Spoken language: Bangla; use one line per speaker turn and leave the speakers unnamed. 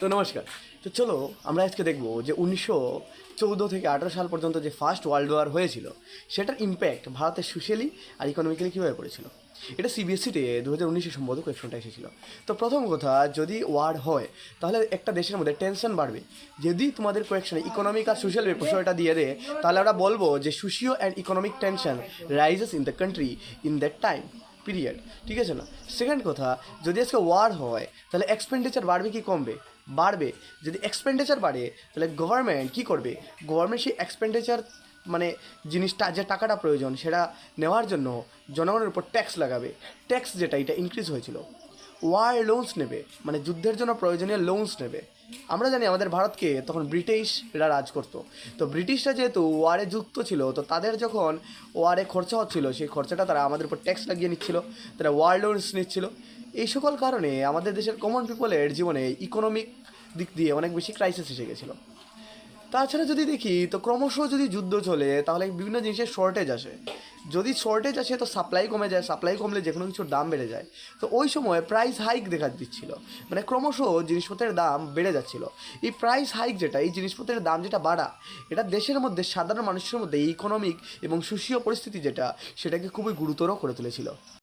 তো নমস্কার। তো চলো আমরা আজকে দেখব যে 1914 থেকে 18 সাল পর্যন্ত যে ফার্স্ট ওয়ার্ল্ড ওয়ার হয়েছিল সেটার ইম্প্যাক্ট ভারতের সোশ্যালি আর ইকোনমিক্যালি কীভাবে পড়েছিল। এটা সিবিএসসিতে 2019 সম্ভবত কোয়েশনটা এসেছিল। তো প্রথম কথা, যদি ওয়ার হয় তাহলে একটা দেশের মধ্যে টেনশন বাড়বে। যদি তোমাদের কোয়েকশনে ইকোনমিক আর সোশ্যাল বিষয়টা দিয়ে দেয় তাহলে আমরা বলবো যে socio and economic tension rises in the country in that time period. ঠিক আছে না? সেকেন্ড কথা, যদি আজকে ওয়ার হয় তাহলে এক্সপেন্ডিচার বাড়বে কি কমবে? বাড়বে। যদি এক্সপেন্ডিচার বাড়ে তাহলে গভর্নমেন্ট কী করবে? গভর্নমেন্ট সেই এক্সপেন্ডিচার মানে জিনিসটা যে টাকাটা প্রয়োজন সেটা নেওয়ার জন্য জনগণের উপর ট্যাক্স লাগাবে। ট্যাক্স যেটা এটা ইনক্রিজ হয়েছিল। ওয়ার লোনস নেবে, মানে যুদ্ধের জন্য প্রয়োজনীয় লোনস নেবে। আমরা জানি আমাদের ভারতকে তখন ব্রিটিশরা রাজ করতো। তো ব্রিটিশরা যেহেতু ওয়ারে যুক্ত ছিল, তো তাদের যখন ওয়ারে খরচা হচ্ছিল সেই খরচাটা তারা আমাদের উপর ট্যাক্স লাগিয়ে নিচ্ছিল, তারা ওয়ার লোনস নিচ্ছিল। এই সকল কারণে আমাদের দেশের কমন পিপলের জীবনে ইকোনমিক দিক দিয়ে অনেক বেশি ক্রাইসিস এসে গেছিলো। তাছাড়া যদি দেখি তো ক্রমশ যদি যুদ্ধ চলে তাহলে বিভিন্ন জিনিসের শর্টেজ আসে। যদি শর্টেজ আসে তো সাপ্লাই কমে যায়, সাপ্লাই কমলে যে কোনো কিছুর দাম বেড়ে যায়। তো ওই সময় প্রাইস হাইক দেখা দিচ্ছিল, মানে ক্রমশ জিনিসপত্রের দাম বেড়ে যাচ্ছিল। এই প্রাইস হাইক যেটা, এই জিনিসপত্রের দাম যেটা বাড়া, এটা দেশের মধ্যে সাধারণ মানুষের মধ্যে ইকোনমিক এবং সোশিও পরিস্থিতি যেটা সেটাকে খুবই গুরুতর করে তুলেছিল।